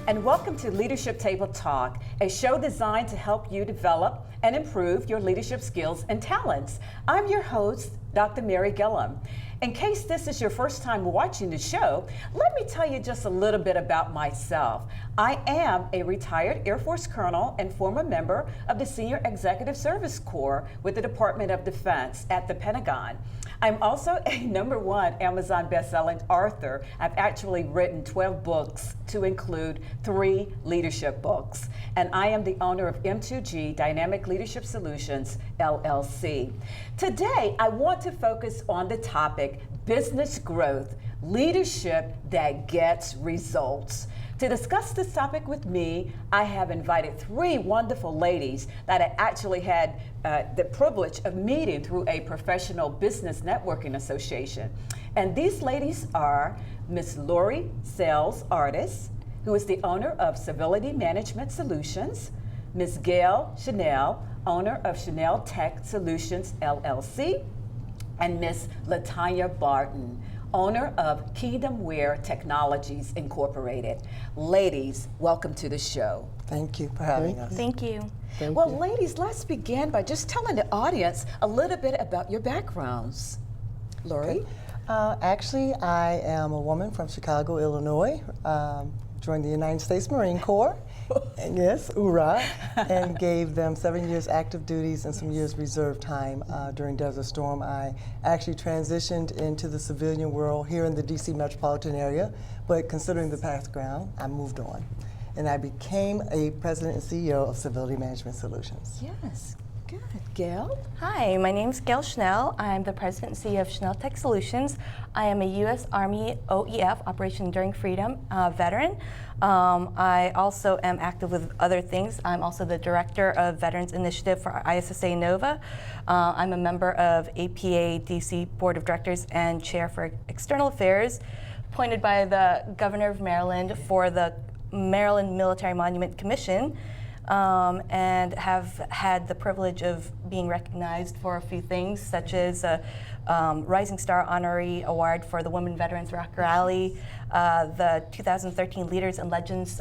and welcome to Leadership Table Talk, a show designed to help you develop and improve your leadership skills and talents. I'm your host, Dr. Mary Gillam. In case this is your first time watching the show, let me tell you just a little bit about myself. I am a retired Air Force colonel and former member of the Senior Executive Service Corps with the Department of Defense at the Pentagon. I'm also a #1 Amazon best-selling author. I've actually written 12 books to include 3 leadership books. And I am the owner of M2G Dynamic Leadership Solutions, LLC. Today, I want to focus on the topic, business growth, leadership that gets results. To discuss this topic with me, I have invited 3 wonderful ladies that I actually had the privilege of meeting through a professional business networking association. And these ladies are Miss Lori Sales Artist, who is the owner of Civility Management Solutions, Miss Gail Chanel, owner of Chanel Tech Solutions, LLC, and Miss Latanya Barton, owner of Kingdom Wear Technologies Incorporated. Ladies, welcome to the show. Thank you for having us. Thank you. Well, ladies, let's begin by just telling the audience a little bit about your backgrounds. Lori? Actually, I am a woman from Chicago, Illinois. Joined the United States Marine Corps. And yes, hoorah, and gave them 7 years active duties and some years reserve time during Desert Storm. I actually transitioned into the civilian world here in the DC metropolitan area, but considering the background, I moved on. And I became a president and CEO of Civility Management Solutions. Yes, good. Gail? Hi, my name is Gail Chanel. I'm the president and CEO of Chanel Tech Solutions. I am a U.S. Army OEF, Operation Enduring Freedom veteran. I also am active with other things. I'm also the director of Veterans Initiative for ISSA NOVA. I'm a member of APA DC Board of Directors and chair for External Affairs, appointed by the Governor of Maryland for the Maryland Military Monument Commission. And have had the privilege of being recognized for a few things, such as a Rising Star Honoree Award for the Women Veterans Rock Rally, the 2013 Leaders and Legends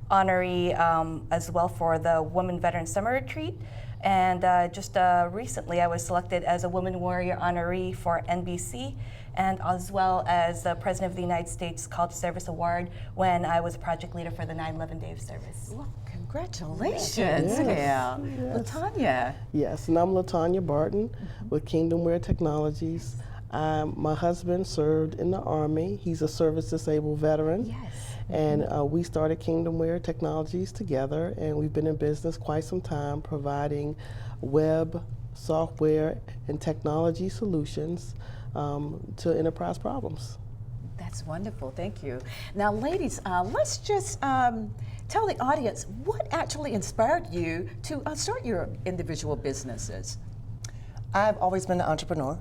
Honoree as well for the Women Veterans Summer Retreat. And just recently I was selected as a Women Warrior Honoree for NBC, and as well as the President of the United States Call to Service Award when I was project leader for the 9/11 Day of Service. Well, congratulations, Gail. Latanya? Yes, and I'm Latanya Barton with Kingdom Wear Technologies. My husband served in the Army. He's a service-disabled veteran. Yes. And we started Kingdom Wear Technologies together, and we've been in business quite some time providing web, software, and technology solutions to enterprise problems. That's wonderful, thank you. Now, ladies, let's just tell the audience what actually inspired you to start your individual businesses. I've always been an entrepreneur,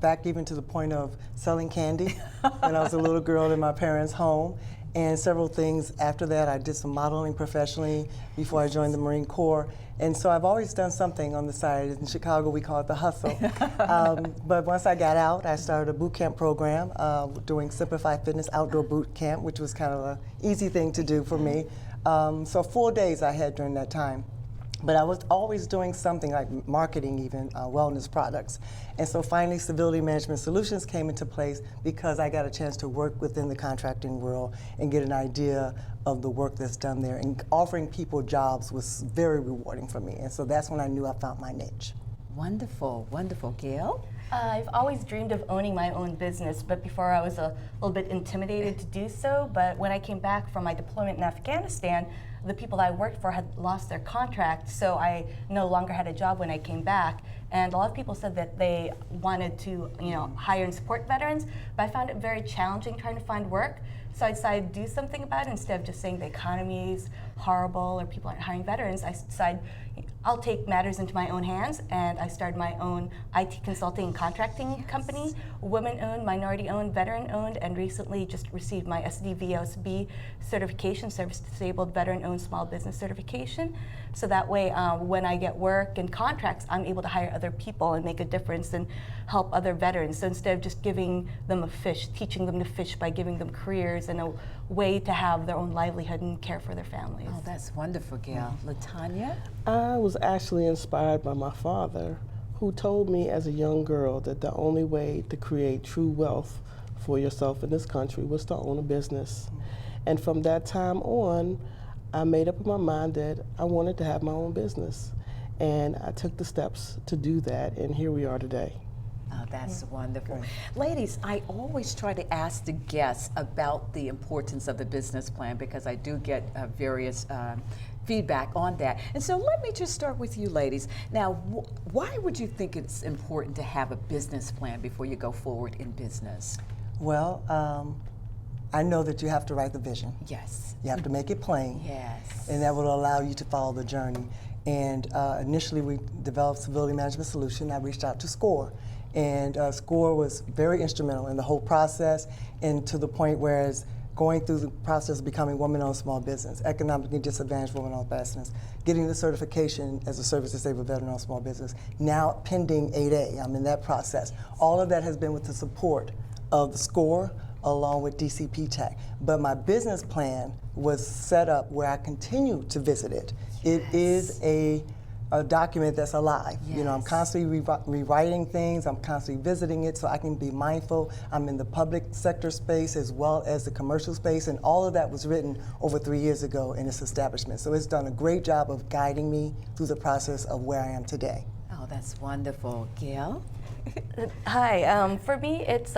back even to the point of selling candy when I was a little girl in my parents' home. And several things after that. I did some modeling professionally before I joined the Marine Corps. And so I've always done something on the side. In Chicago, we call it the hustle. But once I got out, I started a boot camp program doing Simplify Fitness Outdoor Boot Camp, which was kind of an easy thing to do for me. So 4 days I had during that time. But I was always doing something like marketing even, wellness products. And so finally Civility Management Solutions came into place because I got a chance to work within the contracting world and get an idea of the work that's done there. And offering people jobs was very rewarding for me. And so that's when I knew I found my niche. Wonderful, wonderful. Gail? I've always dreamed of owning my own business, but before I was a little bit intimidated to do so. But when I came back from my deployment in Afghanistan, the people that I worked for had lost their contract, so I no longer had a job when I came back. And a lot of people said that they wanted to, hire and support veterans, but I found it very challenging trying to find work. So I decided to do something about it instead of just saying the economy is horrible or people aren't hiring veterans. I decided I'll take matters into my own hands, and I started my own IT consulting and contracting company, women-owned, minority-owned, veteran-owned, and recently just received my SDVOSB certification, Service-Disabled Veteran-Owned Small Business Certification. So that way, when I get work and contracts, I'm able to hire other people and make a difference and help other veterans. So instead of just giving them a fish, teaching them to fish by giving them careers and a way to have their own livelihood and care for their families. Oh, that's wonderful, Gail. LaTanya? I was actually inspired by my father, who told me as a young girl that the only way to create true wealth for yourself in this country was to own a business. And from that time on, I made up in my mind that I wanted to have my own business. And I took the steps to do that, and here we are today. Oh, that's wonderful. Ladies, I always try to ask the guests about the importance of the business plan because I do get various feedback on that. And so let me just start with you ladies. Now, why would you think it's important to have a business plan before you go forward in business? Well, I know that you have to write the vision. Yes. You have to make it plain. Yes. And that will allow you to follow the journey. And initially we developed Civility Management Solution. I reached out to SCORE. And SCORE was very instrumental in the whole process, and to the point where it's going through the process of becoming woman-owned small business, economically disadvantaged woman-owned business, getting the certification as a service-disabled veteran-owned small business, now pending 8A. I'm in that process. All of that has been with the support of the SCORE along with DCP Tech. But my business plan was set up where I continue to visit it. It is a document that's alive. Yes. You know, I'm constantly rewriting things, I'm constantly visiting it so I can be mindful. I'm in the public sector space as well as the commercial space, and all of that was written over 3 years ago in its establishment. So it's done a great job of guiding me through the process of where I am today. Oh, that's wonderful. Gail? Hi, for me it's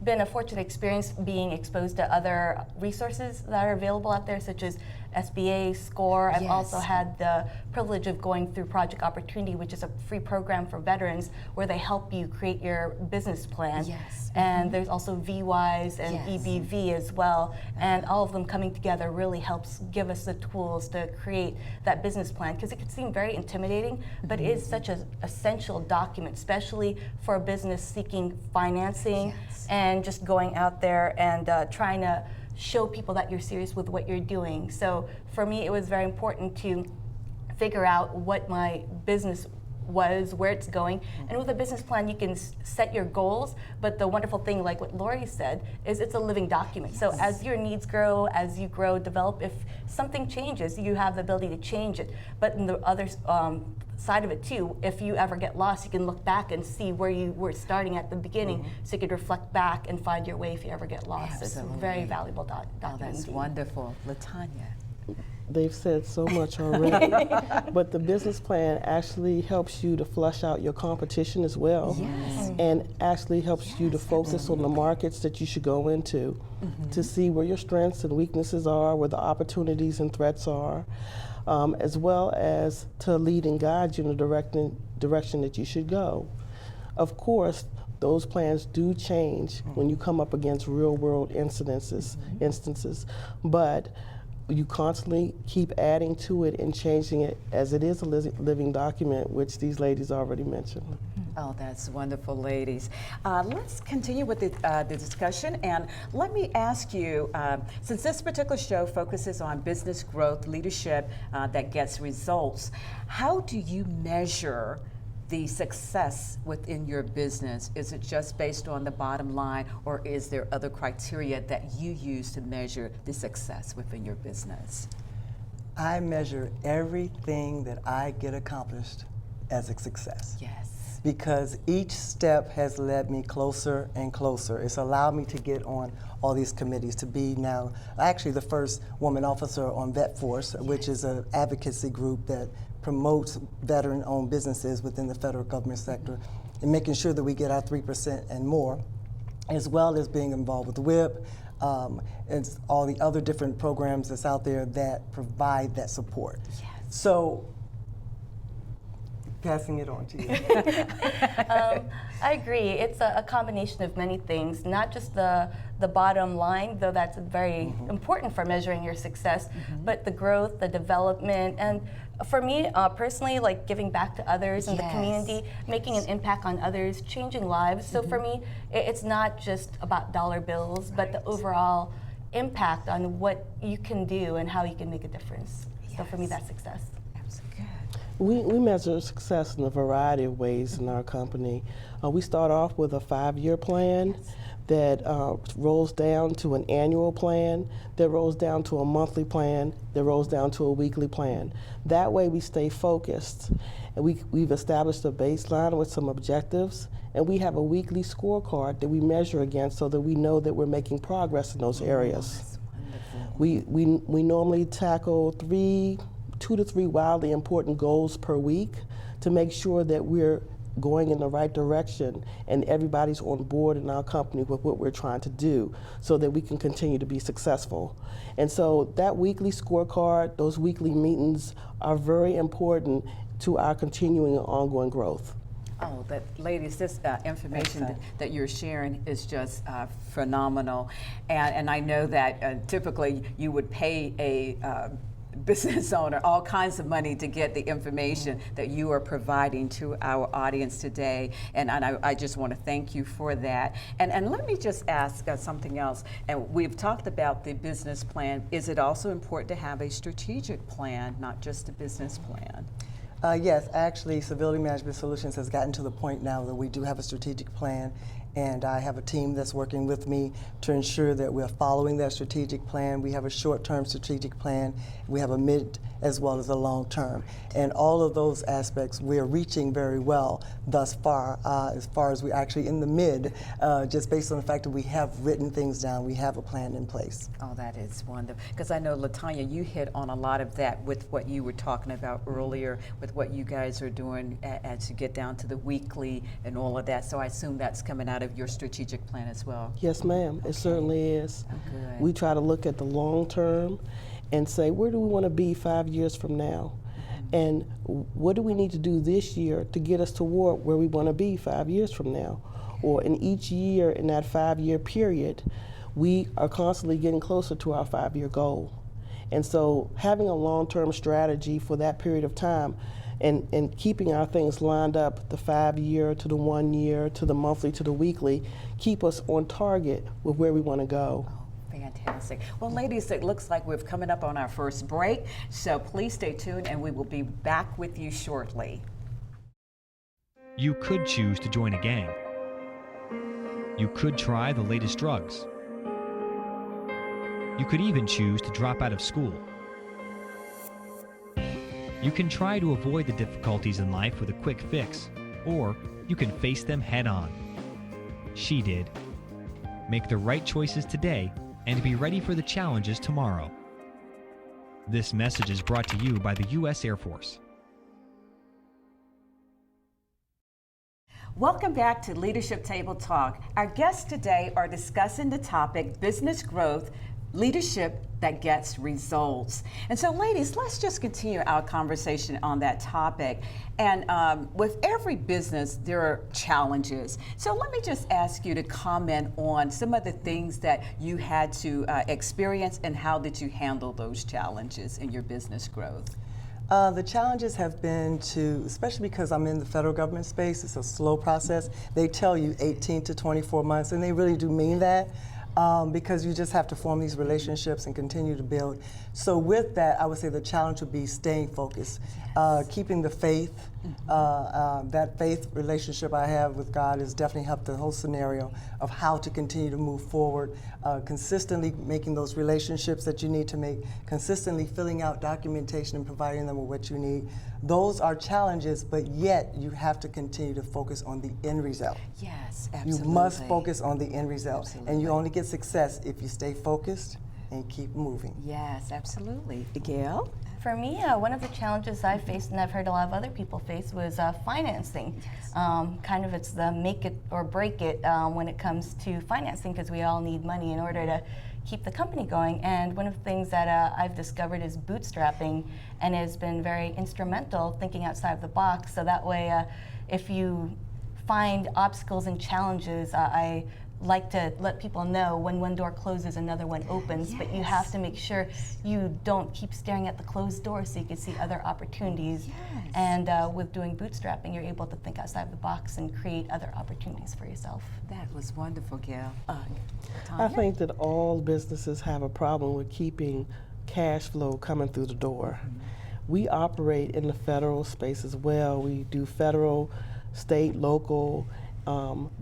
been a fortunate experience being exposed to other resources that are available out there, such as SBA, SCORE. I've Yes. also had the privilege of going through Project Opportunity, which is a free program for veterans where they help you create your business plan. Yes. And there's also VWise and Yes. EBV as well. And all of them coming together really helps give us the tools to create that business plan, because it can seem very intimidating, but it is such an essential document, especially for a business seeking financing Yes. and just going out there and trying to show people that you're serious with what you're doing. So for me, it was very important to figure out what my business was, where it's going. And with a business plan, you can set your goals, but the wonderful thing, like what Lori said, is it's a living document. So as your needs grow, as you grow, develop, if something changes, you have the ability to change it. But in the other side of it too, if you ever get lost, you can look back and see where you were starting at the beginning, so you could reflect back and find your way if you ever get lost. Absolutely. It's a very valuable Oh, document. that's indeed. wonderful. LaTanya? They've said so much already, but the business plan actually helps you to flush out your competition as well, Yes. and actually helps you to focus on the markets that you should go into, to see where your strengths and weaknesses are, where the opportunities and threats are, as well as to lead and guide you in the direction that you should go. Of course, those plans do change when you come up against real-world instances, but you constantly keep adding to it and changing it, as it is a living document, which these ladies already mentioned. Oh, that's wonderful, ladies. Let's continue with the discussion, and let me ask you, since this particular show focuses on business growth, leadership that gets results, how do you measure the success within your business? Is it just based on the bottom line, or is there other criteria that you use to measure the success within your business? I measure everything that I get accomplished as a success. Yes. Because each step has led me closer and closer. It's allowed me to get on all these committees, to be now actually the first woman officer on VetForce, which is an advocacy group that promotes veteran-owned businesses within the federal government sector, and making sure that we get our 3% and more, as well as being involved with WHIP, and all the other different programs that's out there that provide that support. Yes. So, passing it on to you. I agree. It's a combination of many things, not just the bottom line, though that's very important for measuring your success, but the growth, the development, and for me personally, like giving back to others in the community, making an impact on others, changing lives. So for me, it's not just about dollar bills, but the overall impact on what you can do and how you can make a difference. So for me, that's success. That's good. We measure success in a variety of ways in our company. We start off with a 5-year plan that rolls down to an annual plan, that rolls down to a monthly plan, that rolls down to a weekly plan. That way we stay focused. And we've established a baseline with some objectives, and we have a weekly scorecard that we measure against so that we know that we're making progress in those areas. We normally tackle 2 to 3 wildly important goals per week to make sure that we're going in the right direction and everybody's on board in our company with what we're trying to do so that we can continue to be successful. And so that weekly scorecard, those weekly meetings are very important to our continuing and ongoing growth. Oh, ladies, this information that you're sharing is just phenomenal. And I know that typically you would pay a business owner all kinds of money to get the information that you are providing to our audience today, and I just want to thank you for that. And let me just ask something else. And we've talked about the business plan. Is it also important to have a strategic plan, not just a business plan? Yes, actually, Civility Management Solutions has gotten to the point now that we do have a strategic plan, and I have a team that's working with me to ensure that we're following that strategic plan. We have a short-term strategic plan, we have a mid as well as a long-term, and all of those aspects we're reaching very well thus far as we're actually in the mid, just based on the fact that we have written things down, we have a plan in place. Oh, that is wonderful. Because I know, LaTanya, you hit on a lot of that with what you were talking about earlier, with what you guys are doing as you get down to the weekly and all of that. So I assume that's coming out of your strategic plan as well. Yes, ma'am. It certainly is. Oh, good. We try to look at the long term and say, where do we want to be 5 years from now? And what do we need to do this year to get us toward where we want to be 5 years from now? Or in each year in that 5-year period, we are constantly getting closer to our 5-year goal. And so having a long-term strategy for that period of time and keeping our things lined up, the 5-year to the 1 year to the monthly to the weekly, keep us on target with where we want to go. Fantastic. Well, ladies, it looks like we're coming up on our first break, so please stay tuned and we will be back with you shortly. You could choose to join a gang. You could try the latest drugs. You could even choose to drop out of school. You can try to avoid the difficulties in life with a quick fix, or you can face them head on. She did. Make the right choices today and be ready for the challenges tomorrow. This message is brought to you by the U.S. Air Force. Welcome back to Leadership Table Talk. Our guests today are discussing the topic, business growth, leadership that gets results. And so, ladies, let's just continue our conversation on that topic. And with every business, there are challenges. So let me just ask you to comment on some of the things that you had to experience and how did you handle those challenges in your business growth? The challenges have been to, especially because I'm in the federal government space, it's a slow process. They tell you 18 to 24 months, and they really do mean that. Because you just have to form these relationships and continue to build. So with that, I would say the challenge would be staying focused, keeping the faith. That faith relationship I have with God has definitely helped the whole scenario of how to continue to move forward, consistently making those relationships that you need to make, consistently filling out documentation and providing them with what you need. Those are challenges, but yet you have to continue to focus on the end result. Yes, absolutely. You must focus on the end result. Absolutely. And you only get success if you stay focused and keep moving. Yes, absolutely. Gail? For me, one of the challenges I faced, and I've heard a lot of other people face, was financing. Yes. Kind of it's the make it or break it when it comes to financing, because we all need money in order to keep the company going. And one of the things that I've discovered is bootstrapping, and has been very instrumental thinking outside of the box. So that way, if you find obstacles and challenges, I like to let people know when one door closes, another one opens, but you have to make sure you don't keep staring at the closed door so you can see other opportunities. Yes. And with doing bootstrapping, you're able to think outside the box and create other opportunities for yourself. That was wonderful, Gail. I Tanya? think that all businesses have a problem with keeping cash flow coming through the door. We operate in the federal space as well. We do federal, state, local,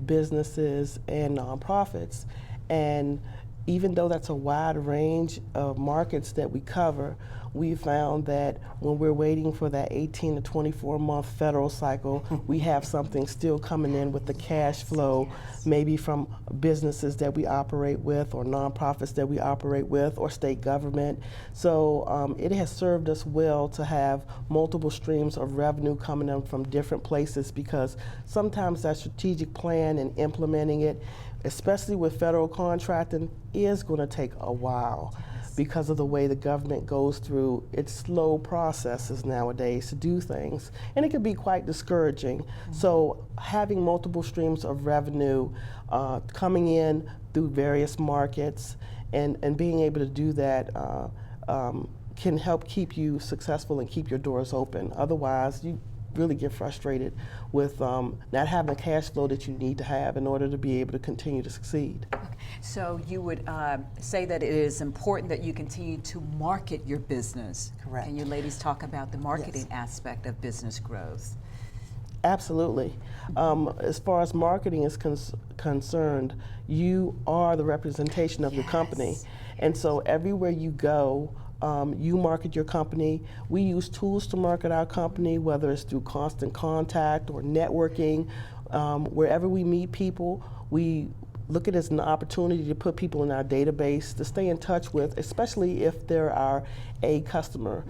businesses and nonprofits. And even though that's a wide range of markets that we cover, we found that when we're waiting for that 18 to 24 month federal cycle, we have something still coming in with the cash flow, maybe from businesses that we operate with, or nonprofits that we operate with, or state government. So it has served us well to have multiple streams of revenue coming in from different places, because sometimes that strategic plan and implementing it, especially with federal contracting, is going to take a while because of the way the government goes through its slow processes nowadays to do things. And it can be quite discouraging. So having multiple streams of revenue coming in through various markets and being able to do that can help keep you successful and keep your doors open. Otherwise, you really get frustrated with not having the cash flow that you need to have in order to be able to continue to succeed. Okay. So you would say that it is important that you continue to market your business. Correct. Can you ladies talk about the marketing aspect of business growth? Absolutely. As far as marketing is concerned, you are the representation of your company. And so everywhere you go, you market your company. We use tools to market our company, whether it's through constant contact or networking. Wherever we meet people, we look at it as an opportunity to put people in our database to stay in touch with, especially if they're our A customer.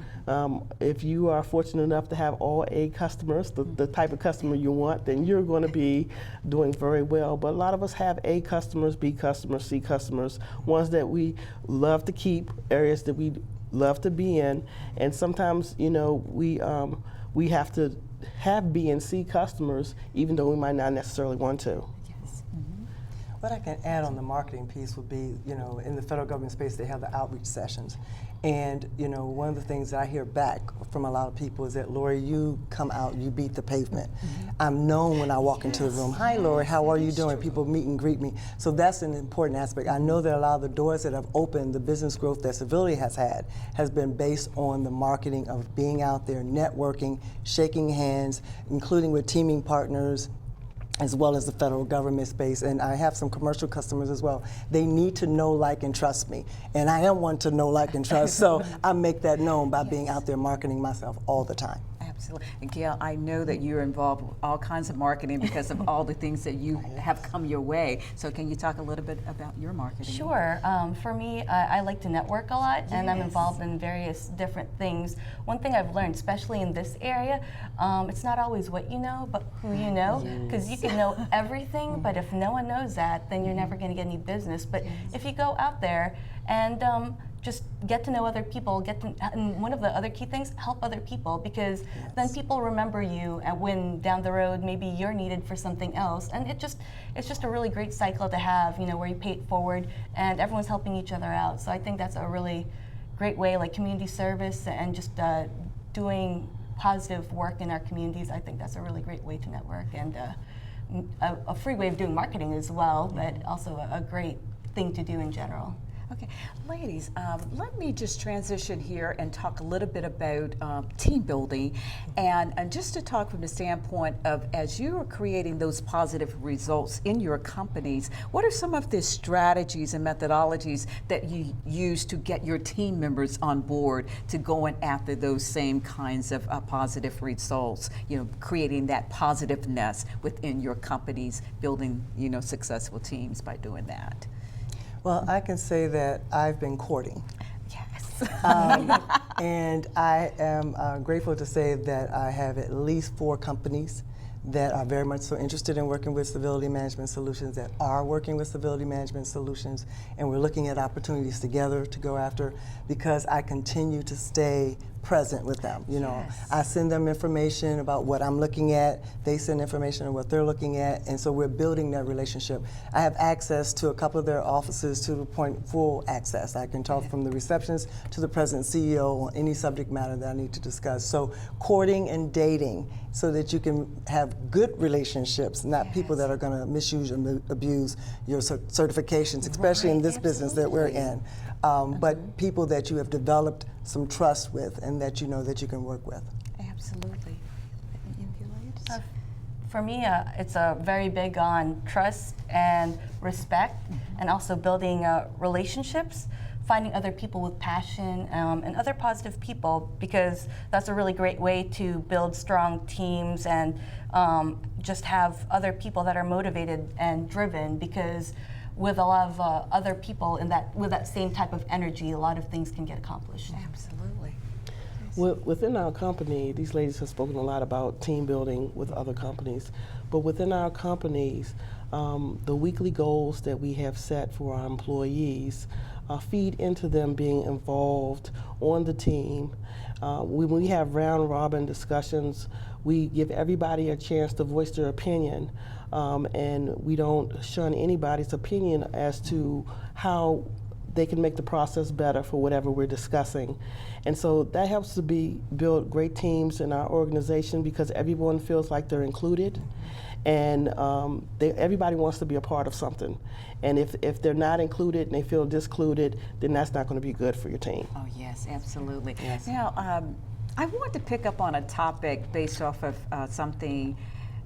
If you are fortunate enough to have all A customers, the type of customer you want, then you're going to be doing very well. But a lot of us have A customers, B customers, C customers, ones that we love to keep, areas that we love to be in, and sometimes, you know, we have to have B and C customers, even though we might not necessarily want to. What I can add on the marketing piece would be, you know, in the federal government space, they have the outreach sessions. And, you know, one of the things that I hear back from a lot of people is that, Lori, you come out, you beat the pavement. I'm known when I walk into the room. Hi, Lori, how are you doing? People meet and greet me. So that's an important aspect. I know that a lot of the doors that have opened, the business growth that Civility has had, has been based on the marketing of being out there, networking, shaking hands, including with teaming partners, as well as the federal government space. And I have some commercial customers as well. They need to know, like, and trust me. And I am one to know, like, and trust, so I make that known by being out there marketing myself all the time. Absolutely. And Gail, I know that you're involved with all kinds of marketing because of all the things that you have come your way. So can you talk a little bit about your marketing? Sure. For me, I like to network a lot, and I'm involved in various different things. One thing I've learned, especially in this area, it's not always what you know, but who you know. Because you can know everything, but if no one knows that, then you're never going to get any business. But if you go out there and just get to know other people, and one of the other key things, help other people, because then people remember you, and when down the road maybe you're needed for something else, and it's just a really great cycle to have, you know, where you pay it forward and everyone's helping each other out. So I think that's a really great way, like community service and just doing positive work in our communities. I think that's a really great way to network, and a free way of doing marketing as well, but also a great thing to do in general. Okay, ladies, let me just transition here and talk a little bit about team building, and just to talk from the standpoint of, as you are creating those positive results in your companies, what are some of the strategies and methodologies that you use to get your team members on board to going after those same kinds of positive results, you know, creating that positiveness within your companies, building, you know, successful teams by doing that? Well, I can say that I've been courting. Yes. And I am grateful to say that I have at least 4 companies that are very much so interested in working with Civility Management Solutions, that are working with Civility Management Solutions, and we're looking at opportunities together to go after, because I continue to stay present with them. You know, I send them information about what I'm looking at, they send information on what they're looking at, and so we're building that relationship. I have access to a couple of their offices to the point, full access. I can talk from the receptionist to the president CEO on any subject matter that I need to discuss. So courting and dating, so that you can have good relationships, not people that are going to misuse and abuse your certifications, especially in this business that we're in. But people that you have developed some trust with and that you know that you can work with. Absolutely. For me, it's very big on trust and respect, and also building relationships, finding other people with passion and other positive people, because that's a really great way to build strong teams and just have other people that are motivated and driven, because with a lot of other people with that same type of energy, a lot of things can get accomplished. Absolutely. Within our company, these ladies have spoken a lot about team building with other companies, but within our companies, the weekly goals that we have set for our employees feed into them being involved on the team. When we have round robin discussions, we give everybody a chance to voice their opinion, and we don't shun anybody's opinion as to how they can make the process better for whatever we're discussing. And so that helps to build great teams in our organization, because everyone feels like they're included, and everybody wants to be a part of something. And if they're not included and they feel discluded, then that's not going to be good for your team. Oh, yes, absolutely. Yes. Now, I want to pick up on a topic based off of something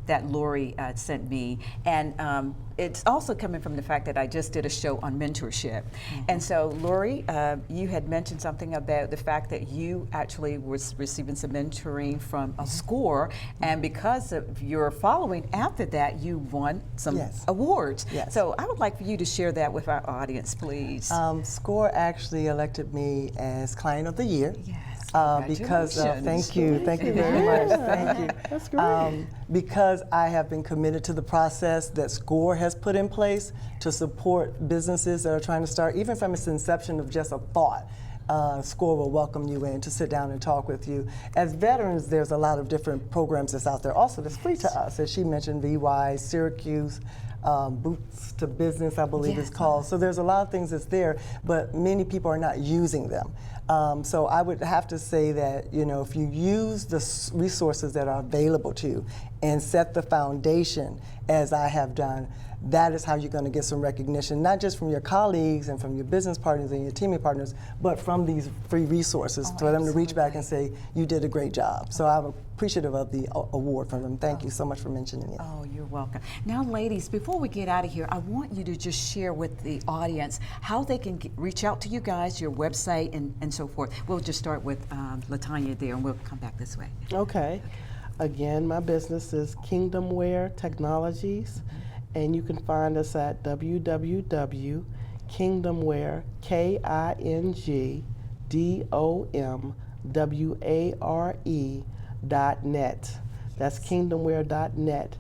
that Lori sent me, and it's also coming from the fact that I just did a show on mentorship. And so, Lori, you had mentioned something about the fact that you actually was receiving some mentoring from a SCORE, and because of your following after that, you won some awards. Yes. So I would like for you to share that with our audience, please. SCORE actually elected me as Client of the Year. Yes. Because thank you very much. Thank you. That's great. Because I have been committed to the process that SCORE has put in place to support businesses that are trying to start, even from its inception of just a thought. SCORE will welcome you in to sit down and talk with you. As veterans, there's a lot of different programs that's out there also that's free to us. As she mentioned, VY, Syracuse, Boots to Business, I believe it's called. So there's a lot of things that's there, but many people are not using them. So I would have to say that, you know, if you use the resources that are available to you and set the foundation, as I have done, that is how you're going to get some recognition, not just from your colleagues and from your business partners and your teaming partners, but from these free resources for them to reach back and say, you did a great job. So I'm appreciative of the award from them. Thank you so much for mentioning it. Oh, you're welcome. Now, ladies, before we get out of here, I want you to just share with the audience how they can reach out to you guys, your website, and so forth. We'll just start with LaTanya there, and we'll come back this way. Okay. Again, my business is Kingdomware Technologies, and you can find us at www.kingdomware, KINGDOMWARE.net. That's kingdomware.net.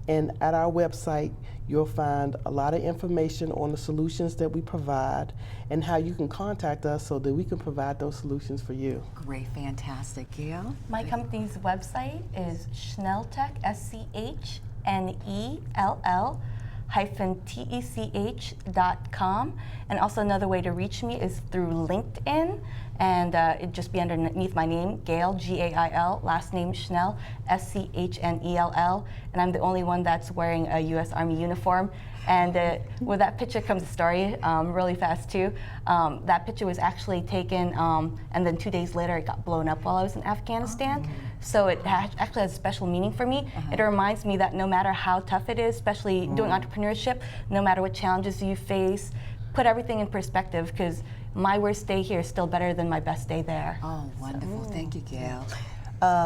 And at our website, you'll find a lot of information on the solutions that we provide and how you can contact us so that we can provide those solutions for you. Great, fantastic. Gail? My company's website is Schnelltech, SCHNELL-TECH.com. And also another way to reach me is through LinkedIn, and it'd just be underneath my name, Gail, G-A-I-L, last name Schnell, S-C-H-N-E-L-L, and I'm the only one that's wearing a U.S. Army uniform. And with that picture comes a story really fast too. That picture was actually taken, and then 2 days later it got blown up while I was in Afghanistan. So it actually has a special meaning for me. It reminds me that no matter how tough it is, especially doing entrepreneurship, no matter what challenges you face, put everything in perspective, because my worst day here is still better than my best day there. Oh, wonderful. Thank you, Gail.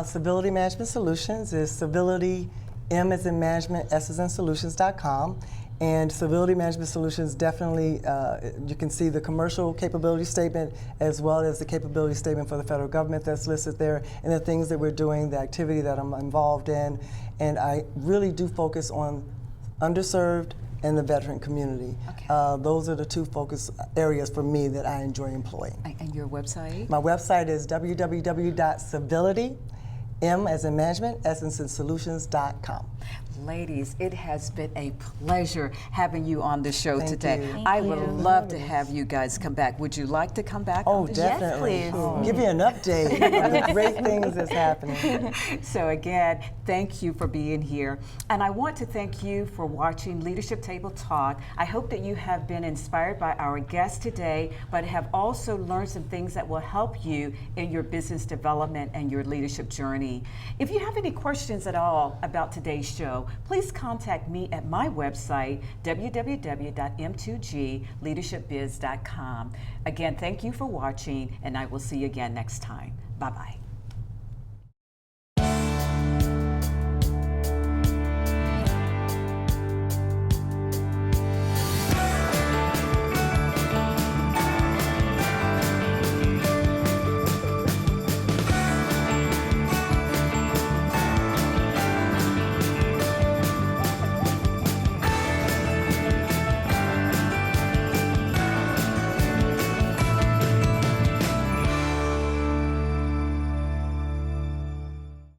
Civility Management Solutions is civility, M as in management, S as in solutions.com. And Civility Management Solutions definitely, you can see the commercial capability statement as well as the capability statement for the federal government that's listed there, and the things that we're doing, the activity that I'm involved in. And I really do focus on underserved and the veteran community. Those are the two focus areas for me that I enjoy employing. And your website? My website is www.civility, M as in management, S as in solutions.com. Ladies, it has been a pleasure having you on the show today. you. I would love to have you guys come back. Would you like to come back? Oh, on the show? definitely. Yes, please. Give you an update on the great things that's happening. So again, thank you for being here. And I want to thank you for watching Leadership Table Talk. I hope that you have been inspired by our guest today, but have also learned some things that will help you in your business development and your leadership journey. If you have any questions at all about today's show, please contact me at my website, www.m2gleadershipbiz.com. Again, thank you for watching, and I will see you again next time. Bye-bye.